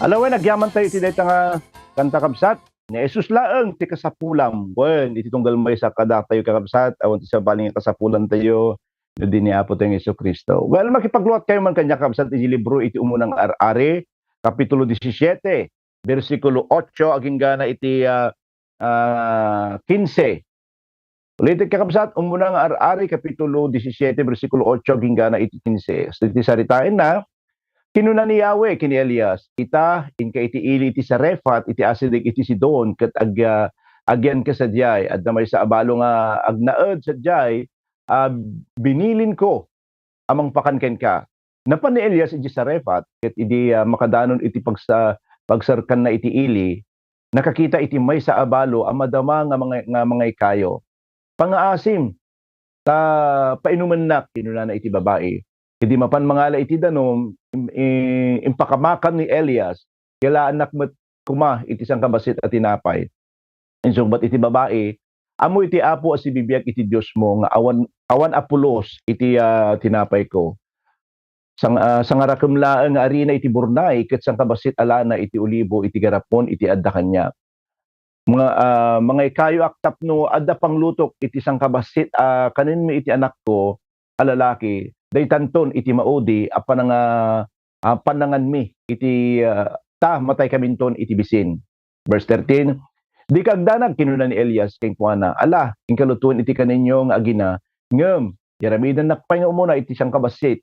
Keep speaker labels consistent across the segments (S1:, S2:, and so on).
S1: Alawen, nagyaman tayo iti dayta nga kanta kabsat. Ni Jesus laeng ti kasapulam. Wen iti tunggal may sa kada tayo kakabsat. Awan ti sa baling kasapulan tayo. No din ni Apo tayong Jesucristo. Well, makipagluwat kayo man kanya kabsat iti libro iti umunang ar-ari, kapitulo 17, versikulo 8 aging gana iti 15. Ulitin kakabsat, umunang ar-ari, kapitulo 17, versikulo 8 aging gana iti 15. So iti saritain na, kinuna ni Yahweh kini Elias, ita inka iti ili iti Sarefat, iti asidig iti Sidon, kat agyan ka sa diyay, at damay sa abalo nga agnaed sa diyay, binilin ko amang pakanken ka. Napan ni Elias iti Sarefat, kat iti makadanon iti pagsarkan na iti ili, nakakita iti may sa abalo, amadama nga mga ikayo. Pangaasim, painuman na, kinuna na iti babae. Hindi mapan mangala iti danom, impakamakan ni Elias, kala anak met kuma iti sang kabasit at tinapay. Insong bat iti babae, amo iti apo as ibibiyag iti Diyos mo, nga awan apulos iti tinapay ko. Sang ngarakam laeng nga arina iti burnay, ket sang kabasit alana iti ulibo, iti garapon, iti adda kanya. Mga ikayo aktapno, adda panglutok iti sang kabasit, kanin mi iti anak ko, alalaki, daytanton iti maudi panangan mi iti ta matay kaminton iti bisin. Verse 13, di kagdanag kinuna ni Elias kay kuana, ala ingkalutuan iti kaninyo nga agina ngem yaramidan nakpay nga umuna iti siyang kabasit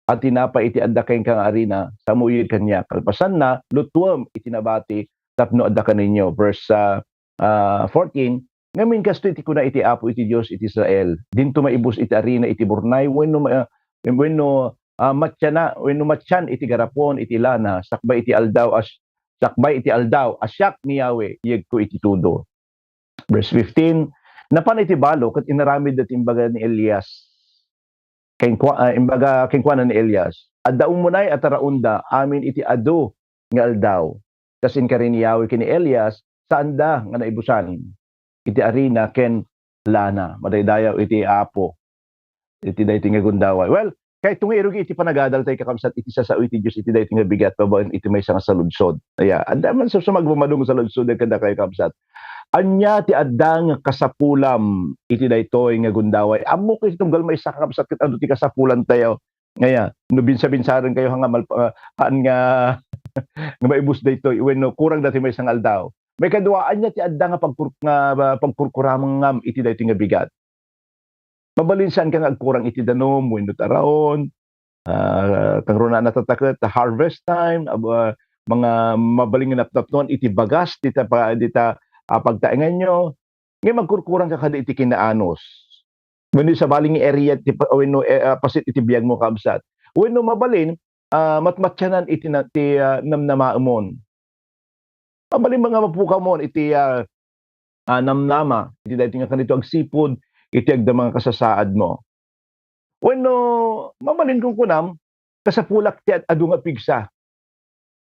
S1: at tinapay iti adda kay kang arina samuyid kanya kalpasan na lutuam iti nabati tapno adda kaninyo. Verse 14, ngamin kasto iti kuna iti apo iti Dios iti Israel dinto maibus iti arina iti burnay wenno matyan iti garapon iti lana sakbay iti aldaw asyak ni Yahweh iyeg ko iti tudo. Verse 15, napan iti balo ket inaramid at imbaga ni Elias imbaga kengkuana ni Elias adda umunay at raunda amin iti adu nga aldaw kasin ka rin ni Yahweh kini Elias saan da nga naibusan iti arina ken lana madaydayaw iti apo iti dayti nga gundaway. Well, kahit tungirugi iti panagadal tayo kakabsat iti sasao iti Diyos iti dayti nga bigat babaen iti may nga saludsod. Aya, adda man sa magbumadong sa ludsod kada kayo kakabsat. Anya ti adda nga kasapulam iti daytoy nga gundaway. Amo kay tunggal may sa kakabsat ket adu ti kasapulan tayo. Ngaya, no binsa-binsaran kayo nga nga maibus daytoy wenno kurang dati may sang aldaw. May kaduaan niya ti adda nga pagkurkuramang ngam iti dayti nga bigat. Mabalinsan ka nga agkurang iti danom, wenno taraon, kang runa natataket, ta harvest time, mga mabaling nga napnapnon, iti bagas, dita pagtaingan nyo, ngayon magkurkurang ka kada iti kinaanos. Wenno sa baling area, wenno pasit iti biyag mo kabsat. Wenno mabalin, matmatyanan iti namnamaamon. Mabalin mga mapukaw mo, iti namnama, iti dati nga kanito agsipod, iti agda mga kasasaad mo. Wenno mabalin kong kunam kasapulak ti adu nga pigsa.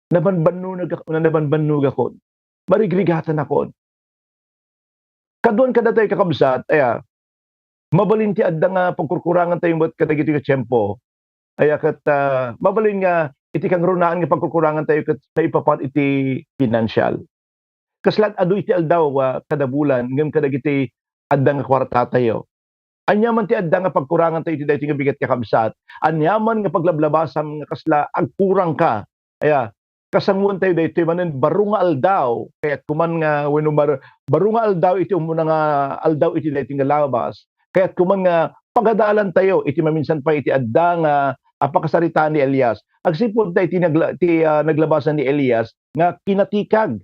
S1: Nabanbannog ako. Marigrigatan ako. Kaduan kada tayo kakabsat, mabalin ti adda nga pagkurkurangan tayo bat kadagiti nga tiyempo. Kat mabalin nga iti kang runaan nga pagkurkurangan tayo kat naipapat iti financial. Kaslat adu iti aldaw kada bulan ngem kadagiti adda nga kwarta tayo. Anyaman ti adda nga pagkurangan tayo iti dayti nga bigat kakabsat. Anyaman nga paglablabasan nga kasla agkurang ka. Kasanguan tayo daytoy manen baro nga aldaw kaya't kuman nga wenno baro nga aldaw iti umuna nga aldaw iti dayti nga labas. Kaya't kuman nga pagadalan tayo iti maminsan pa iti adda nga apakasarita ni Elias. Agsipod tayo iti naglabasan ni Elias nga kinatikag.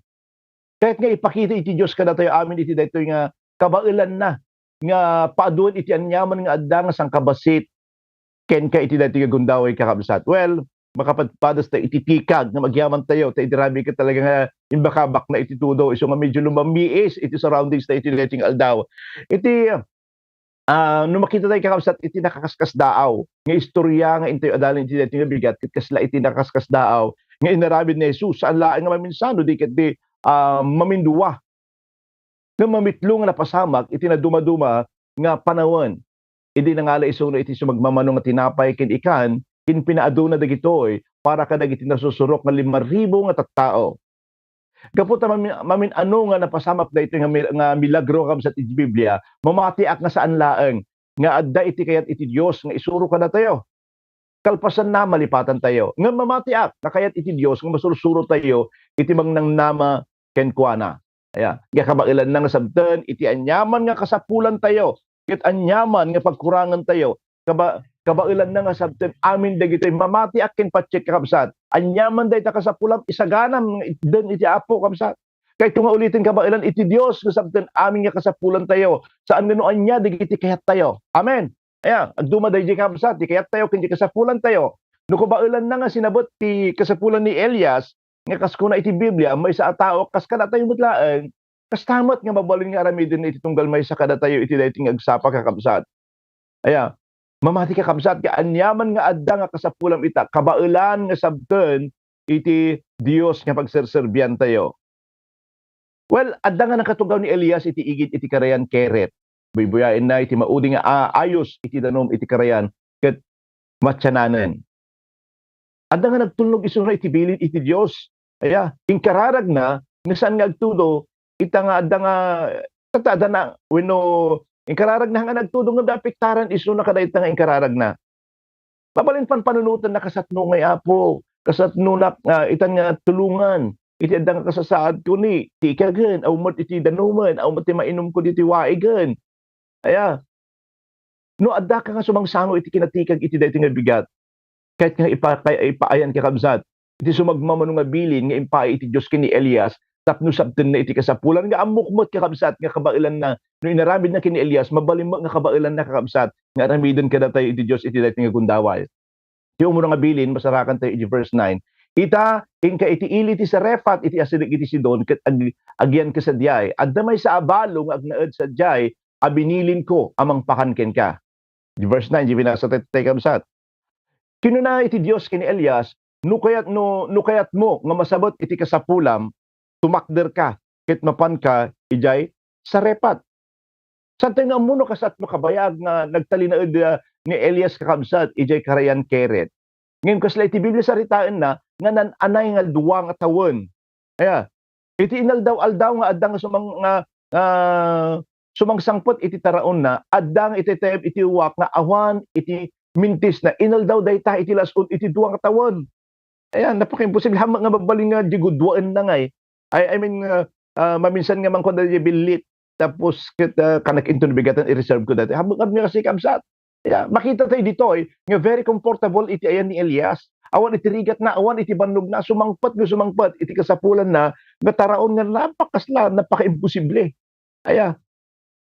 S1: Kaya't nga ipakita iti Dios kada tayo amin iti daytoy nga kabailan na nga paadun iti anyaman nga adda nga sang kabasit ken ka iti dati nga gundaway kakabsat. Well, makapadpadas tayo iti tikag nga magyaman tayo tayo dirami ka talaga nga imbakabak na iti tudo iso nga medyo lumamiis iti surroundings na iti dating aldaw. Iti no makita tayo kakabsat iti nakakaskas daaw nga istorya nga intayo adalin iti dati nga bigat ket kasla iti nakakaskas daaw nga inaramid ni Jesus saan laeng nga maminsano di ket di maminduwa nga mamitlong na pasamak iti na dumaduma nga panawon. Idi nangala iso na iti sumagmamanong nga tinapay ken ikan kin pinaaduna dagitoy para kada iti nasusurok nga 5,000 nga tattao. Gapot mamin ano nga napasamak daytoy nga milagro kam sa Biblia, mamatiak nga saan laeng nga adda iti kayat iti Dios nga isuro kada tayo. Kalpasan na malipatan tayo. Nga mamatiak na kayat iti Dios nga masursuro tayo iti mangnang nama kenkwana. Aya, nga kabailan na nga sabten iti anyaman nga kasapulan tayo. Ket anyaman nga pagkurangan tayo. Kabailan na nga sabten amin dagitoy mamatiak ken patsek kabsat. Anyaman dayta kasapulan isaganam den iti Apo kabsat. Kay tunga ulitin kabailan iti Dios nga sabten amin nga kasapulan tayo. Saan ngano anya dagiti kayat tayo. Amen. Aya, agduma day kabsat, di kayat tayo, kundi kasapulan tayo. No kabailan na nga sinabot ti kasapulan ni Elias, nga kas kuna iti Biblia, may sa tao, kas kada tayo mutlaeng, kas tamat nga mabalin nga aramidin iti tunggal may sa kada tayo, iti dahiting agsapa kakabsat. Aya, mamati kakabsat, ka anyaman nga adda nga kasapulam ita, kabailan nga sabten, iti Dios nga pagserserbian tayo. Well, adda nga nakatugaw ni Elias, iti igit iti karayan keret. Buyain na iti maudi nga ayos iti danom iti karayan ket matsananen. Adda nga nagtulnog isu na iti bilin iti Dios. Aya, inkararag na nga saan nga agtudo ita nga adda nga tatada na wenno inkararag na nga nagtudo nga dapiktaran isu na kadayta nga inkararag na. Pabalin panunutan na kasatno ngay Apo, kasatno na itan nga tulungan. Iti adda nga kasasaad ko ni ti kagen aw mat iti danuman aw mat ti mainom ko diti waigen. Aya, no adda ka nga sumangsango iti kinatikag iti daytoy nga bigat. Kahit nga ipaayan ka kabsat, iti sumagmamano nga bilin nga impay iti Dios kini Elias, tapno sabten na iti kasapulan nga amukmot ka kabsat nga kabailan na no inaramid na kini Elias, mabalimok nga kabailan na kakabsat nga aramiden kada tayo iti Dios iti daytoy nga gundaway. Iti umuro nga bilin masarakan tayo iti verse 9. Ita inka iti ili ti Sarefat iti asilig iti Sidon ket agyan ka sa diay. Adda may sa abalo nga agnaed sa diay abinilin ko amang pakanken ka. Verse 9, di binasa tayo kabsat. Kinuna iti Dios kini Elias, no kayat mo nga masabot iti kasapulam, tumakder ka, ket mapan ka, ijay, Sarefat. Saan tayo nga muno kasat mo kabayag nga nagtalinaod ni Elias kakabsat, ijay karayan keret. Ngayon kasla iti Biblia saritaan na, nga nananay nga duwa nga tawon. Aya, iti inaldaw-aldaw nga adda nga sumangsangpot iti taraon na addang iti tayeb iti uwak nga awan iti mintis na inaldaw dayta iti lasod iti duwa nga tawon. Ayan, napaka-imposible hamang nga mabaling nga digudwaan na ngay. I mean maminsan nga man ko dali bilit tapos kanak into bigatan i-reserve ko dati. Hamang nga kasi kamsat. Yeah, makita tayo dito nga very comfortable iti ayan ni Elias. Awan iti rigat na, awan iti bannog na, sumangpat iti kasapulan na, nga taraon nga napakasla, napaka-imposible. Aya,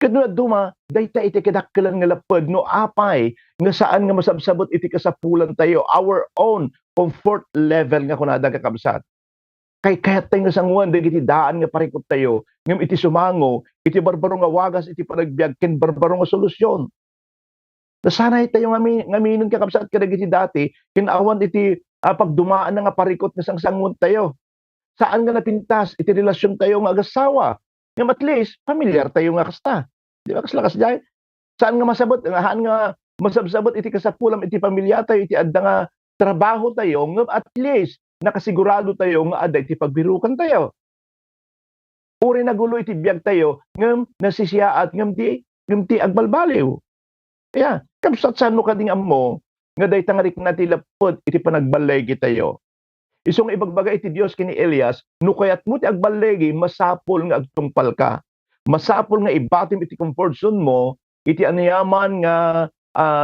S1: kadno duma, dayta iti kadakkelan nga lapad, no apay, nga saan nga masabsabot iti kasapulan tayo, our own comfort level nga kunada kakabsat. Kay kayat tayo nga sangwan, iti daan nga parikot tayo, ngam iti sumango, iti barbaro nga wagas, iti panagbiag, ken barbaro nga solusyon. Nasanay tayo nga minon kakabsat kadag iti dati, kinawan iti pagdumaan na nga parikot nga sangsangon tayo. Saan nga napintas iti relasyon tayo nga agasawa? Nga at least, familiar tayo nga kasta. Di ba kaslakas dyan? Saan nga masabot? Haan nga masabsabot iti kasapulam iti pamilya tayo, iti adda nga trabaho tayo, nga at least, nakasigurado tayo nga adda iti pagbirukan tayo. Uri na gulo iti biyag tayo, ngam nasisiyaat, ngam ti agbalbaliw. Kaya, kapsat saan mo kading ammo, nga day tangarik na tilapod, iti panagbalegi tayo. Isong ibagbaga iti Dios kini Elias, no kayat mo ti agbalegi, masapol nga agtungpal ka. Masapol nga ibatim iti comfort zone mo, iti anayaman nga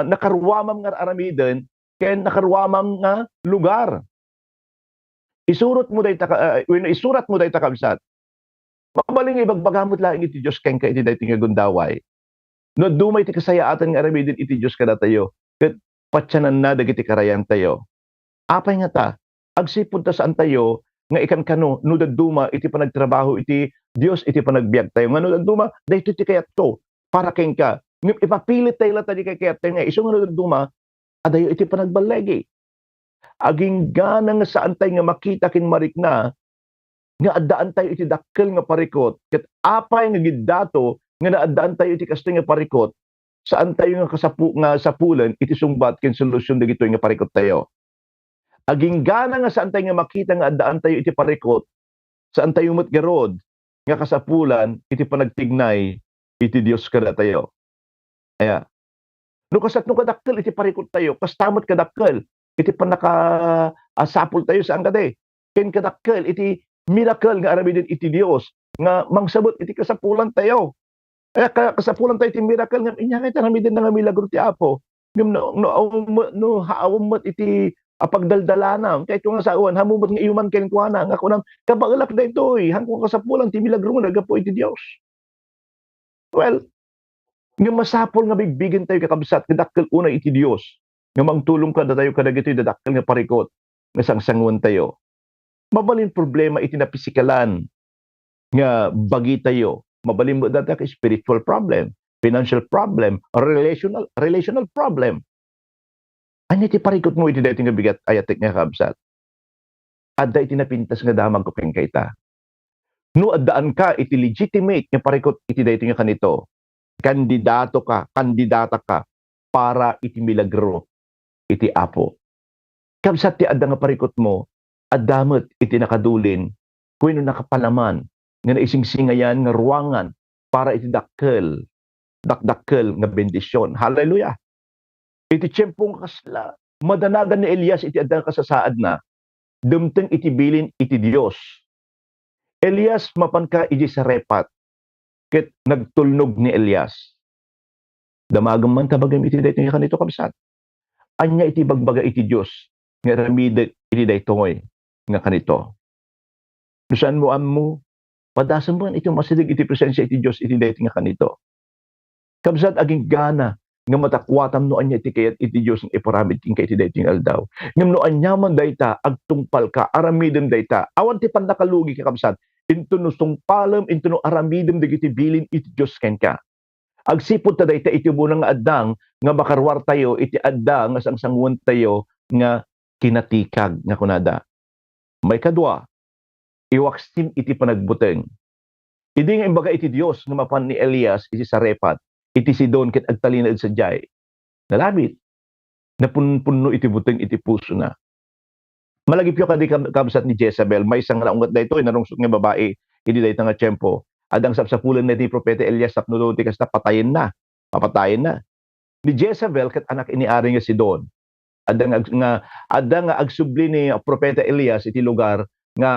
S1: nakaruamam nga aramiden, kaya nakaruamam nga lugar. Isurat mo day takabsat. Makabaling ibagbagamot lang iti Dios ken ka iti daytoy nga gundaway. No dumay iti kasayaatan nga aramidin iti Dios kada tayo. Ket patyanan na dagiti karayan tayo. Apay nga ta, agsipud ta saan tayo nga ikan kano no daduma iti panagtrabaho iti Dios iti panagbiag tayo. Nga no daduma dayto iti kayat to para ken ka. Ipapilit tayo lata di kay kayat tayo nga isu nga no daduma adayo iti panagbalegi. Aging gana nga saan tayo nga makita kin marikna nga addaan tayo iti dakkel nga parikot ket apay nga giddato nga naadaan tayo iti kastoy nga parikot, saan tayo nga nga sapulan, iti sungbat ken solusyon dagito nga parikot tayo. Aging gana nga saan tayo nga makita nga addaan tayo iti parikot, saan tayo met garod, nga kasapulan, iti panagtignay, iti Dios kada tayo. Aya. No kasat no kadakkel iti parikot tayo, kastamot kadakkel, iti panaka asapul tayo saan kade. Ken kadakkel iti miracle nga aramiden iti Dios nga mangsabot iti kasapulan tayo. Kaya kasapulan tayo iti miracle nga inya iti aramiden nga milagro ti Apo. Ngem no haawom met iti pagdaldalanam kay nga saawan hamumot nga iuman ken kuana nga kunam kabagelak daytoy hangko kasapulan ti milagro nga nagapo iti Dios. Well, nga masapol nga bigbigen tayo kakabsat kadakkel una iti Dios nga mangtulong kada tayo kadagitoy dadakkel nga parikot nga sangsangon tayo. Mabalin problema iti na pisikalan nga bagi tayo. Mabalin mo data ka spiritual problem, financial problem, relational problem. Ano iti parikot mo iti daytoy nga bigat ayatek nga kabsat. Adda iti napintas nga damag ko kayta. No addaan ka iti legitimate nga parikot iti daytoy nga kanito. Kandidata ka para iti milagro iti Apo. Kabsat ti adda nga parikot mo, addamet iti nakadulin, kuno nakapalaman, nga naisingsingayan nga ruangan para iti dakkel nga bendisyon. Hallelujah! Iti tiyempong kasla, madanagan ni Elias iti adda kasasaad na, dumteng iti bilin iti Dios. Elias mapanka iti Sarepat, ket nagtulnog ni Elias. Damagam man tabagam iti daytoy nga kanito kabsat. Anya iti bagbaga iti Dios nga ramide iti daytoy nga kanito. Nusan mo ammo padasan mo iti masidig iti presensya iti Dios iti daytoy nga kanito. Kabsat aging gana nga matakwatam no anya iti kayat iti Dios nga iparamid king iti daytoy nga aldaw. Ngem no anya man dayta agtungpal ka aramidem dayta awan ti pandakalugi ka kabsat. Into no sungpalem, into no aramidem dagiti bilin iti Dios ken ka. Agsipod ta dayta iti bunang nga addang nga makarwar tayo iti adda nga sangsangwan tayo nga kinatikag nga kunada. May kadwa, iwaksin iti panagbuteng. Idi nga imbaga iti Dios nga mapan ni Elias iti Sarepat, iti Sidon ket agtalinad sa jay. Nalabit, napunpuno iti buteng iti puso na. Malagip yung kadi kabsat ni Jezebel, may isang naungat daytoy narungsot nga babae, iti dayta nga tiyempo. Adang sapsapulan na di propeta Elias sapnudo ti kasta papatayin na. Ni Jezebel ket anak iniari nga Sidon. Adang nga agsubli ni propeta Elias iti lugar nga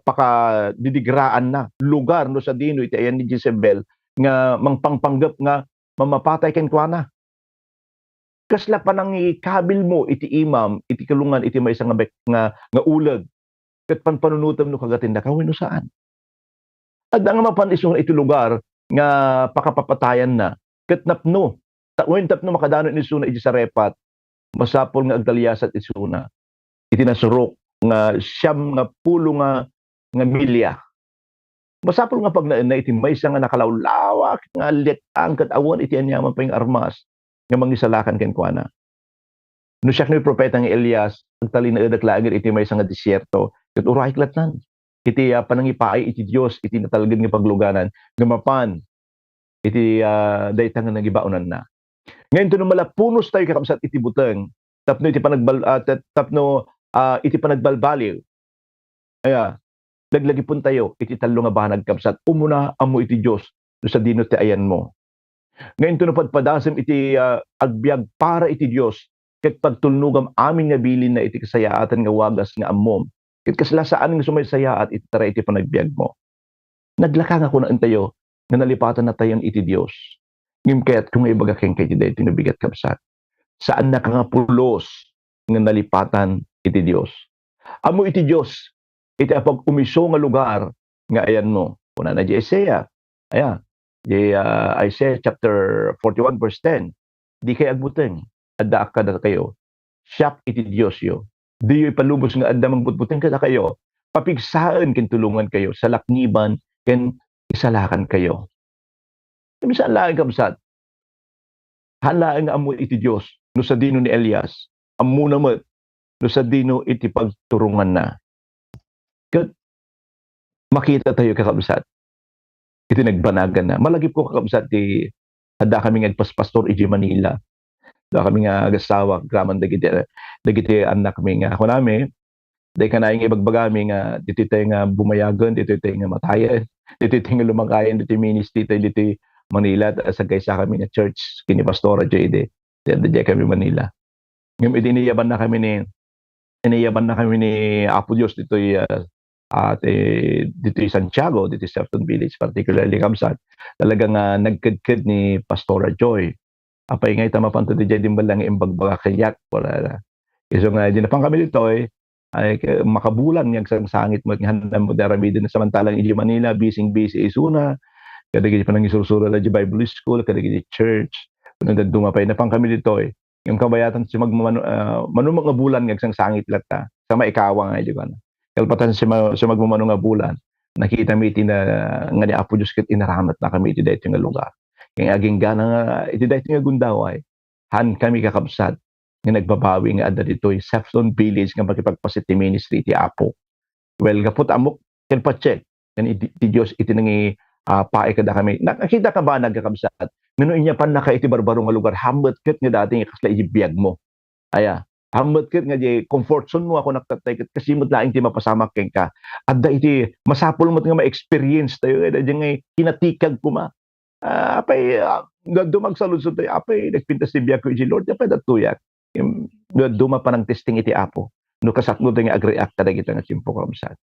S1: pakadidigraan na lugar no sa dino iti ayan ni Jezebel nga mangpangpanggap nga mamapatay ken kuana. Kasla pa nang ikabil mo iti imam iti kalungan iti maysa nga ulag ket panpanunutem no kagatinda ka wenno saan. Adda nga mapan isong iti lugar nga pakapapatayan na ket napno wen tapno makadanon ni suna iti Sarepat masapol nga agdalyasat isuna iti nasurok nga siyam nga pulo nga milya. Masapol nga pag na iti maysa nga nakalawlawak nga letang ket awan iti anyaman pa yung armas nga mangisalakan ken kuana. No siya ni propeta nga Elias agtalin na edak iti maysa nga disyerto ket uray klatnan. Iti panangipaay iti Dios iti natalged nga pagluganan nga mapan iti dayta nga nagibaonan na. Ngayon tuno malapunos tayo kakabsat iti buteng tapno iti panagbalbaliw. Aya laglagipon tayo iti tallo nga banag kabsat umuna amo iti Dios no sa dino ti ayan mo. Ngayon tuno padpadasem iti agbiag para iti Dios ket pagtulnugam amin nga bilin na iti kasayaatan nga wagas nga ammom. Ket kaslasaan nga sumaysayaat iti tara iti panagbiag mo. Naglaka nga kuno tayo nga nalipatan na tayon iti Dios. Ngem kayat kung ibaga ken kay iti daytoy nga bigat kabsat. Saan na ka nga pulos nga nalipatan iti Dios. Amo iti Dios iti apag umiso nga lugar nga ayan mo. Kuna na di Isaiah. Aya, di Isaiah chapter 41 verse 10. Di kay agbuteng adda kada kayo. Siyak iti Dios yo. Di yo'y palubos nga adda mangbutbuteng kada kayo. Papigsaan ken tulungan kayo sa lakniban ken isalakan kayo. Bisa laing kabsat. Halaing nga amo iti Dios no sa dino ni Elias. Ammo namet no sa dino iti pagturungan na. Ket makita tayo kakabsat. Iti nagbanagan na. Malagip ko kakabsat ti Handa kami ngagpaspastor iji Manila. Da kami nga agasawa graman dagiti anak mi nga ako nami. Day kanayong ibagbagami nga dito tayo nga bumayagon, dito tayo nga matayan, dito tayo nga lumakayan, dito ministry tayo dito Manila, sagay sa kami nga church, kini Pastora JD, dito kami Manila. Ngayon, iniyaban na kami ni Apo Diyos dito dito Santiago, dito Sefton Village, particularly Kamsat. Talagang nagkadkad ni Pastora Joy. Apay ngay tamapanto di dyan din ba lang imbagbaga kayak, wala. So nga, di na pang kami dito ay makabulan yung sangit mo, handang mo darabidin na samantalang iji Manila, busy isuna, kadagiti pa nang isusura na di Bible School, kadagiti church, kung dumapay na pang kami dito yung kabayatan si manumang nga bulan ng sangit lata, sa maikawa nga, di ba na? Kalpatan si magmamano nga bulan, nakita mi iti na nga ni Apo Diyos kat inaramat na kami iti dahito nga lugar. Yung aging gana nga, iti dahito nga gundaway, han kami kakabsat, nga nagbabawi nga ada dito Sefton Village nga makipagpasiti ministry iti Apo. Well, kaput amok ken pacheck iti Dios iti nangi pae kada kami. Nakita ka ba nagkakabsat? Ngano inya pan naka iti barbaro nga lugar hambet ket nga dating kasla iti biag mo. Aya, hambet ket nga di comfort zone mo ako naktatay ket kasimot laing ti mapasamak ken ka. Adda iti masapul mo nga ma-experience tayo edi nga kinatikag kuma. Apay dumag sa lusod tayo apay nagpintas ti biag ko iti Lord apay datuyak. Duma pa ng testing iti Apo. No kasakno tayo nga agreact kada kita nga simpo kamsat.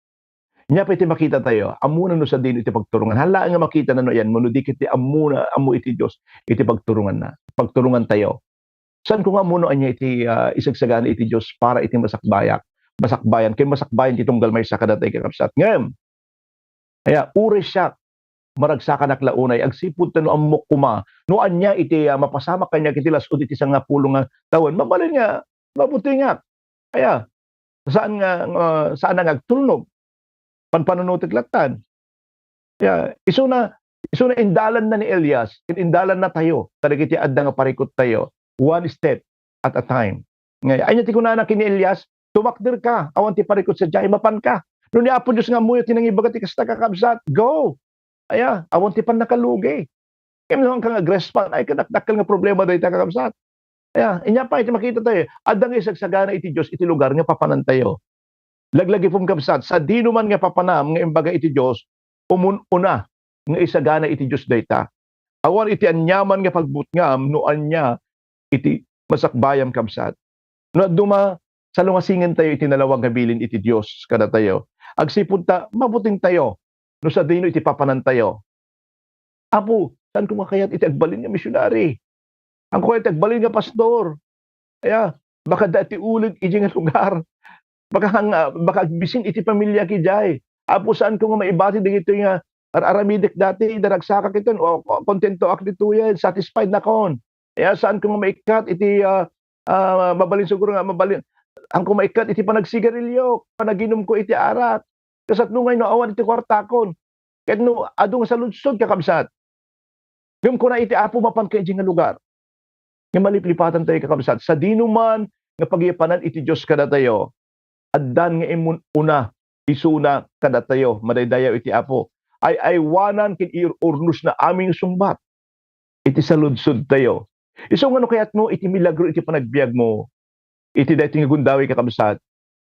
S1: Nya pa iti makita tayo, amuna no sa din iti pagturungan. Hala nga makita na no yan, no dikit iti amuna, amu iti Diyos, iti pagturungan na. Pagturungan tayo. Saan ko nga muno anya iti isagsagana iti Diyos para iti masakbayan. Kaya masakbayan itong galmay sa kadatay kakapsat. Ngayon, kaya uri siya, maragsakan aklaunay, agsipod no amok kuma, no anya iti mapasama kanya kiti lasod iti nga pulong nga tawon, mabalin nga, mabuti nga. Kaya, saan nga agtulnog? Panpanunutik latan. Kaya, isuna indalan na ni Elias, indalan na tayo, talagiti adda nga parikot tayo, one step at a time. Ngayon, ay ti kunana kini Elias, tumakdir ka, awan ti parikot sa jay, mapan ka. No ni Apo Diyos nga mo, tinangibagat ti kasta kakabsat, go! Aya, awan ti pan nakalugi. Kaya naman kang agrespan, ay kadakdakal nga problema dahi kakabsat. Aya, inya pa, iti makita tayo, adang isagsagana iti Diyos, iti lugar nga papanan tayo. Laglagi pong kabsat, sa di naman nga papanam, nga imbaga iti Diyos, umununa, nga isagana iti Diyos dayta. Awan iti anyaman nga pagbutngam, no anya, iti masakbayam kabsat. No duma, sa lungasingin tayo, iti nalawang habilin iti Diyos, kada tayo. Agsipod ta, mabuting tayo, no sa dino iti papanan tayo. Apo, saan ko makayat iti agbalin nga misyonary? Ang kaya iti agbalin nga pastor. Kaya, baka dati ulit iti nga lugar. Baka bisin iti pamilya ki jay. Apo saan ko nga maibati dito nga aramidek dati daragsaka kiton o kontento ak dito yan, satisfied na kon. Kaya saan ko nga maikat iti mabalin siguro nga mabalin. Ang ko maikat iti panagsigarilyo, panaginom ko iti arat. Kasat no ngay no awan iti kwartakon. Ket no adung sa lunsod kakabsat. Ngem ko na iti Apo mapan kay nga lugar. Nga maliplipatan tayo kakabsat. Sa dinuman nga pagipanan iti Dios kada tayo. Addan nga imun una isuna kada tayo madaydayaw iti Apo ay wanan kin urnos na aming sumbat iti saludsod tayo iso ngano kayat mo iti milagro iti panagbiag mo iti daytoy nga gundawi kakabsat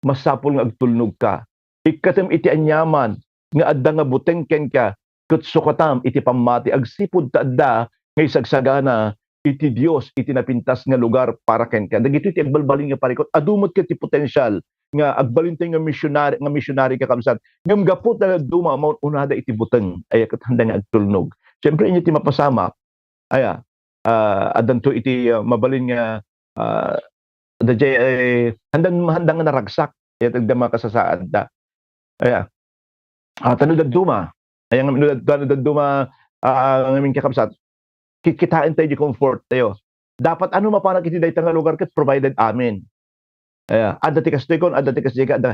S1: masapol nga agtulnog ka ikatem iti anyaman nga adda nga butengken ka ket sukatam iti pamati agsipud ta adda nga isagsagana iti Dios iti napintas nga lugar para ken ka dagiti iti agbalbalin nga parikot adumot ket ti potensyal nga agbalintay nga missionary kakabsat ngem gapot na duma mao unada iti buteng ay ket handa nga agtulnog syempre inyo ti mapasama aya adanto iti mabalin nga handang naragsak ket agdama kasasaad da aya tanod duma aya nga duma ngamin kakabsat kikitain tayo di comfort tayo dapat ano mapanag iti dayta nga lugar ket provided amin. Adda ti kastekon, adda ti kasjega, adda.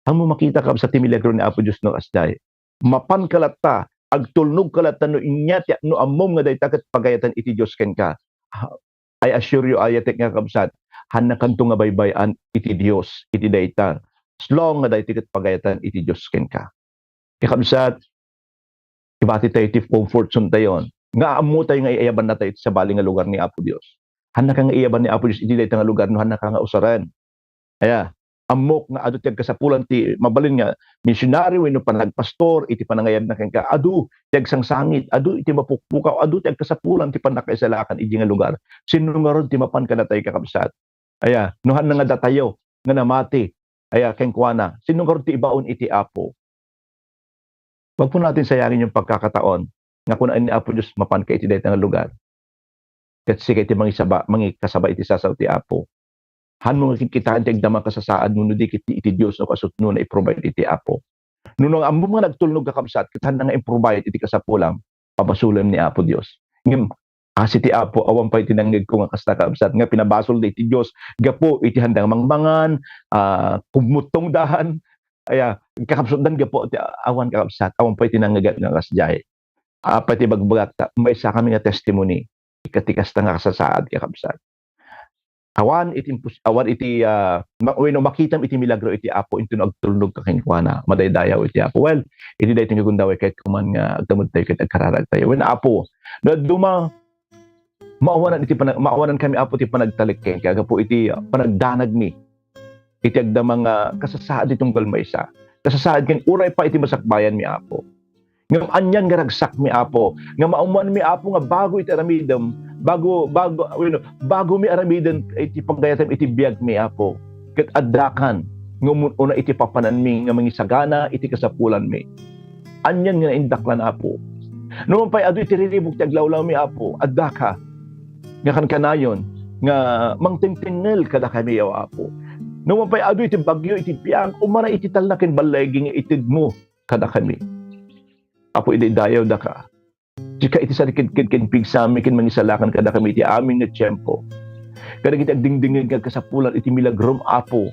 S1: Ang mo makita ka sa timilagro ni Apo Diyos no asday. Mapan kalata, agtulnog kalata no inyat, no amom nga dayta ket pagayatan iti Diyos ken ka. I assure you, ayatek nga kabsat, hanakan to nga baybayan iti Diyos, iti dayta. As long nga dayta ket pagayatan iti Diyos ken ka. Kabsat, ibati tayo iti comfort zone tayon. nga amo tayo nga iayaban na tayo sa bali nga lugar ni Apo Dios. Hana ka nga iayaban ni Apo Dios iti dayta nga lugar no hana ka nga usaran. Aya, amok nga adu tiyag kasapulan ti mabalin nga missionary wenno panagpastor iti panangayab na ken ka adu tiyag sangsangit adu iti mapukpukaw adu tiyag kasapulan ti panakaisalakan iti nga lugar. Sino nga ron ti mapan ka na tayo kakabsat. Aya, no hana nga datayo nga namati. Aya ken kuana. Sino nga ron ti ibaon iti Apo. Wag po natin sayangin yung pagkakataon nga kung ni Apo Diyos mapan ka iti dayta nga lugar. Ket sige iti mangi kasaba iti sasaw ti Apo. Han mo kikitaan ti agdama ka sa saad no di iti Dios no kasutno na i-provide iti Apo. Nuno nga ammo nga nagtulnog ka kabsat ket han nga i-provide iti kasapulam pabasulam ni Apo Dios. Ngem asi ti Apo awan pay tinanggeg ko nga kasta kabsat nga pinabasol iti Dios gapo iti handang mangmangan kumutong dahan aya kakabsutan gapo ti awan kakabsat awan pay tinanggeg nga kasjay. Pati bagbagat may isa kami nga testimony ikatikas nga kasasaad kakabsat. Awan iti wenno makitam iti milagro iti Apo into agtulnog ka ken kuana madaydayaw iti Apo. Well, iti daytoy nga gundaway kahit kuman nga agdamod tayo ket agkararag tayo. When Apo duma maawanan kami Apo ti panagtalik ken kaya po iti panagdanag mi iti agdamang kasasaad itong galmaysa. Kasasaad ken uray pa iti masakbayan mi Apo. Ngam anyan nga ragsak mi Apo nga mauman mi Apo nga bago iti aramidem bago mi aramiden iti pagdayatam iti biag mi Apo ket addakan nga una iti papanan mi nga mangisagana iti kasapulan mi anyan nga naindaklan Apo no pay adu iti riribuk ti aglawlaw mi Apo addaka nga kanayon nga mangtingtingel kada kami yaw Apo no pay adu iti bagyo iti piang umara iti talnaken balay nga itid mo kada kami Apo iti dayaw da ka jika iti sarikid ken pigsami ken mangisalakan kada kami iti amin nga tiyempo. Kada iti agdingdingin kad kasapulan iti milagrom Apo.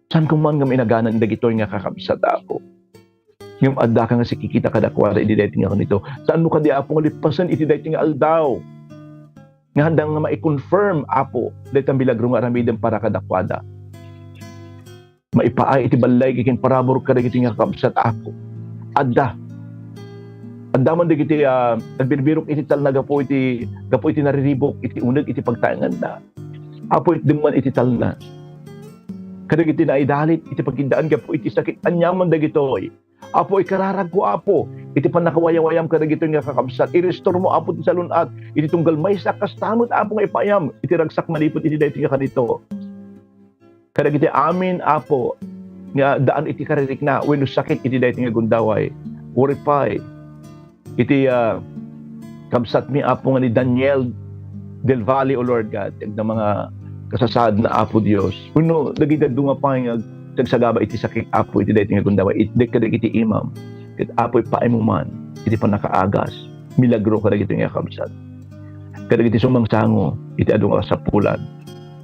S1: San kuman nga inaganan dagitoy nga kakabsat Apo. Ngem adda ka nga sikikita kada kwara iti daytoy nga kanito. Saan mo kadi Apo nga lipasan iti daytoy nga aldaw. Nga handang nga mai-confirm Apo daytang milagro nga aramiden para kada kwada. Maipaay iti balay ken parabor kada iti nga kakabsat Apo. Adda man digiti nagbiribirok iti talna gapo iti nariribok iti uneg iti pagtaengan na. Apo iti man iti talna. Kadag iti naidalit iti pagkindaan gapo iti sakit anyaman dagitoy. Apo ikararag ko Apo iti panakawayawayam kadag ito nga kakabsat. I-restore mo Apo iti salunat iti tunggal maysa kastamot Apo nga ipayam iti ragsak malipot iti daytoy nga kanito. Kadag iti amin Apo nga daan iti karirik na wenno sakit iti daytoy nga gundaway. Purify iti kabsat mi Apo nga ni Daniel del Valle o Lord God ag mga kasasad na Apo Dios uno dagiti dumapay nga tagsagaba iti sakit Apo iti daytoy nga gundaway iti imam ket Apo ipaimuman iti panakaagas milagro kadag iti nga kabsat kadag iti sumangsango iti adu nga kasapulan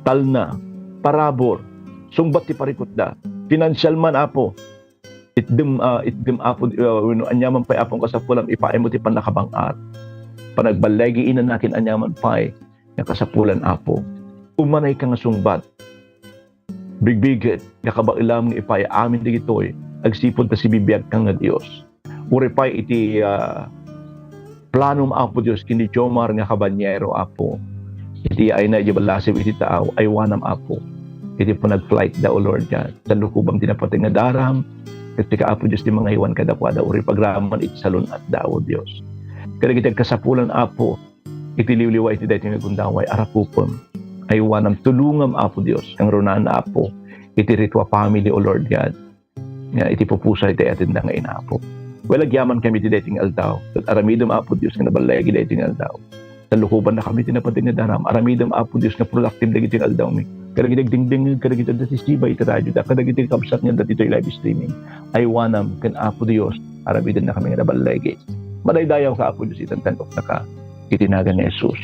S1: talna parabor sungbat ti parikutda financial man Apo itdem Apo anyaman pay Apong kasapulan ipaay mo ti panakabangat panagbalagi inan nakin anyaman pay nga kasapulan Apo umanay ka nga sungbat bigbiget nga kabailam nga ipay amin digitoy agsipod ta si bibiyag kang nga Dios uripay iti planum Apo Dios kini Jomar nga kabanyero Apo iti ay na ibalasiw iti tao ay wanam Apo iti panag-flight da o Lord God sa lukubang tinapatay nga daram kasi ka Apo Diyos di mga iwan kadakwada uri pagraman iti salon at dao Diyos. Kada kita kasapulan Apo iti liwliwa iti daytoy nga gundaway arapupon ay wanam tulungam Apo Diyos kang runan Apo iti ritwa family o Lord God nga iti pupusay iti atinda nga inapo. Walagyaman kami iti daytoy nga aldaw ket aramidem Apo Diyos nga nabalay iti daytoy nga aldaw. Sa lukuban na kami tinapatay nga daram aramidem Apo Diyos nga productive dagiti nga aldaw mi. Kada kita dingding kada kita dasisiba iti radyo da kada kita kabsat nga dati live streaming ay wanam ken Apo Dios aramiden na kami nga nabalay madaydayaw ka Apo Dios itan tanok na ka itinagan ni Jesus.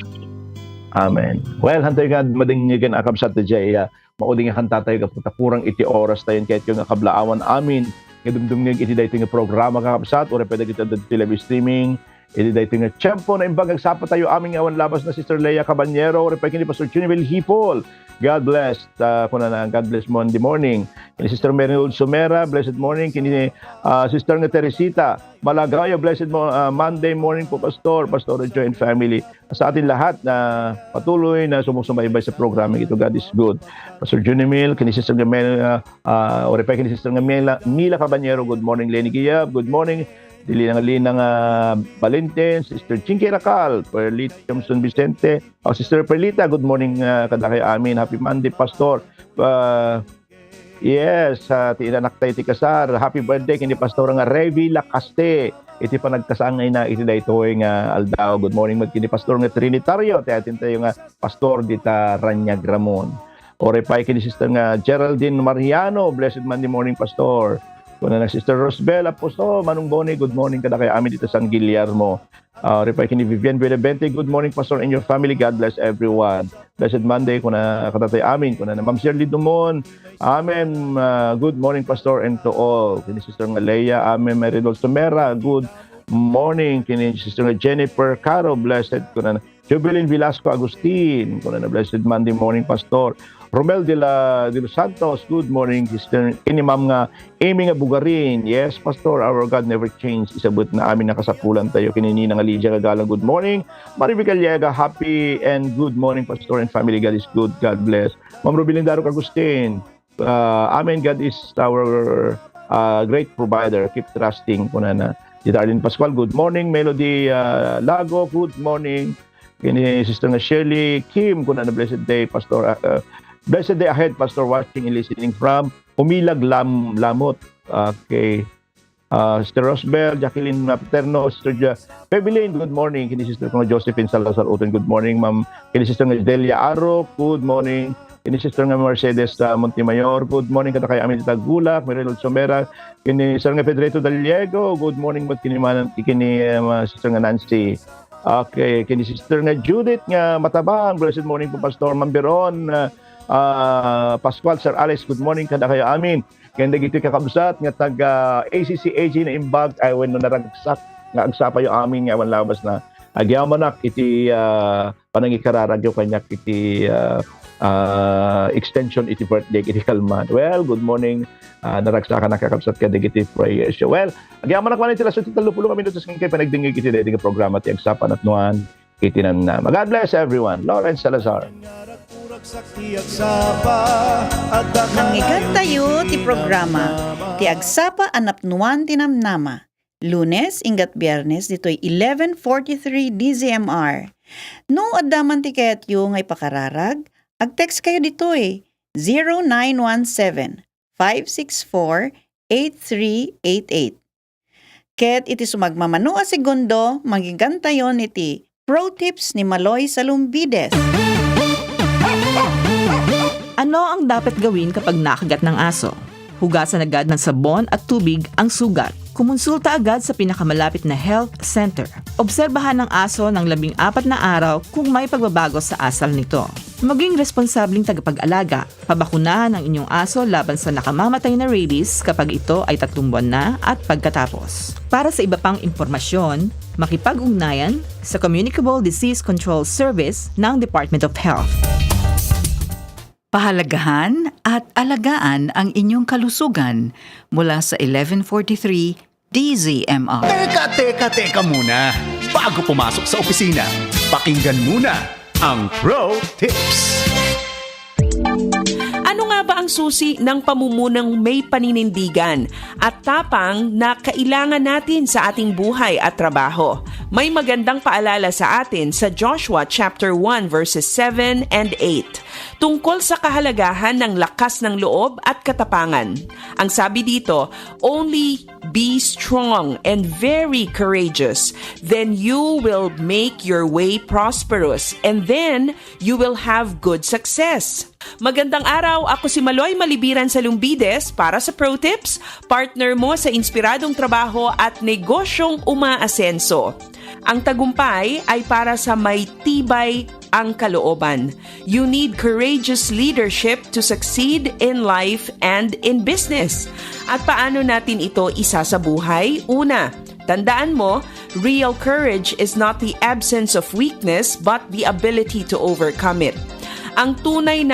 S1: Amen. Well, hantay nga madingigan akabsat da jay mauding nga kantatay ka putapurang iti oras tayon kahit yung kablaawan amin nga dumdumngeg iti daytoy nga programa kakabsat ora pwede kita dati live streaming Iti dayto nga tiyempo na imbag agsapa tayo aming awan labas na Sister Leia Cabanyero, repay kini Pastor Chunibel Hipol. God bless. Kuna na God bless Monday morning. Kini Sister Mary Sumera, blessed morning. Kini Sister nga Teresita Malagayo, blessed Monday morning po Pastor Joy and family. Sa atin lahat na patuloy na sumusubaybay sa programang ito, God is good. Pastor Junimil, kini Sister Mela, repay kini Sister Mila Cabanyero, good morning. Lenny Giyab, good morning. Dilinang Valentin, Sister Chinky Racal, Perlita Thompson Vicente, Sister Perlita, good morning kadakay amin. Happy Monday, Pastor. Yes, tinanak tayo ti kasar. Happy birthday kini Pastor nga Revi Lacaste. Iti pa nagkasangay na iti daytoy nga aldaw. Good morning kini Pastor nga Trinitario. Tiatin tayo nga Pastor dita Ranyag Ramon. Orepay kini Sister nga Geraldine Mariano, blessed Monday morning Pastor. Kuna na Sister Rosbel Apostol, Manong Boni, good morning kada kay amin dito sa San Guillermo. Repay kini Vivian Benavente, good morning Pastor and your family, God bless everyone. Blessed Monday kuna katatay amin, kuna na Ma'am Shirley Dumon, amen, good morning Pastor and to all. Kini Sister nga Leia, amen, Meridol Sumera, good morning. Kini Sister nga Jennifer Caro, blessed kuna na Jubilin Velasco Agustin, kuna na blessed Monday morning Pastor. Romel de los Santos, good morning. Sister kini Ma'am nga Amy nga Bugarin, yes Pastor, our God never changed. Isabot na amin nakasapulan tayo. Kini Nina nga Lydia Kagalang, good morning. Maribel Callega, happy and good morning Pastor and family, God is good, God bless. Ma'am Rubilin Darok Agustin, amen, God is our great provider, keep trusting. Kuna na si Darlene Pascual, good morning. Melody Lago, good morning. Kini Sister nga Shirley Kim, kuna na blessed day Pastor, blessed day ahead, Pastor, watching and listening from Umilag Lamot. Okay. Sister Rosbel, Jacqueline Paterno, Sister Pebilin, good morning. Kini Sister nga Josephine Salazar Uton, good morning. Ma'am, kini Sister nga Delia Aro, good morning. Kini Sister nga Mercedes Montemayor, good morning. Kada kay amin Tagulak, Merilol Somera. Kini Sister nga Pedreto Daliego, good morning. Kini Sister nga Nancy. Okay, kini Sister nga Judith nga Matabang, blessed morning po Pastor Mamberon. Pascual, Sir Alex, good morning kada kayo amin. Kaya nagiti kakabsat nga taga ACCAG na imbag ay when naragsak nga agsapa yung amin nga awan labas na agyamanak iti panangikararagyo kanyak iti extension iti birthday iti Kalman. Well, good morning. Naragsakan na kakabsat ka digiti prayer show. Well, agyamanak man iti lasot iti 30 kami dito sa kay panagdingig iti dating programa ti agsapan at nuan iti namnama. God bless everyone. Lawrence Salazar.
S2: Nangyigan tayo ti programa ti Agsapa Anapnuan Tinamnama. Lunes ingat Biyernes dito'y 11:43 DZMR. No addaman ti kayatyo ngay pakararag, ag-text kayo dito'y 0917-564-8388. Ket iti sumagmamano a segundo, magigan tayo iti Pro Tips ni Maloy Salumbides.
S3: Ano ang dapat gawin kapag nakagat ng aso? Hugasan agad ng sabon at tubig ang sugat. Kumonsulta agad sa pinakamalapit na health center. Obserbahan ng aso ng 14 na araw kung may pagbabago sa asal nito. Maging responsabling tagapag-alaga. Pabakunahan ang inyong aso laban sa nakamamatay na rabies kapag ito ay 3 buwan na at pagkatapos. Para sa iba pang impormasyon, makipag-ugnayan sa Communicable Disease Control Service ng Department of Health.
S2: Pahalagahan at alagaan ang inyong kalusugan mula sa 1143 DZMR.
S4: Teka muna. Bago pumasok sa opisina, pakinggan muna ang Pro Tips.
S5: Ano nga ba ang susi ng pamumunang may paninindigan at tapang na kailangan natin sa ating buhay at trabaho? May magandang paalala sa atin sa Joshua chapter 1 verses 7 and 8 tungkol sa kahalagahan ng lakas ng loob at katapangan. Ang sabi dito, only be strong and very courageous, then you will make your way prosperous and then you will have good success. Magandang araw, ako si Maloy Malibiran Salumbides para sa Pro Tips, partner mo sa inspiradong trabaho at negosyong umaasenso. Ang tagumpay ay para sa may tibay ang kalooban. You need courageous leadership to succeed in life and in business. At paano natin ito isa sa buhay? Una, Tandaan mo, real courage is not the absence of weakness but the ability to overcome it. Ang tunay na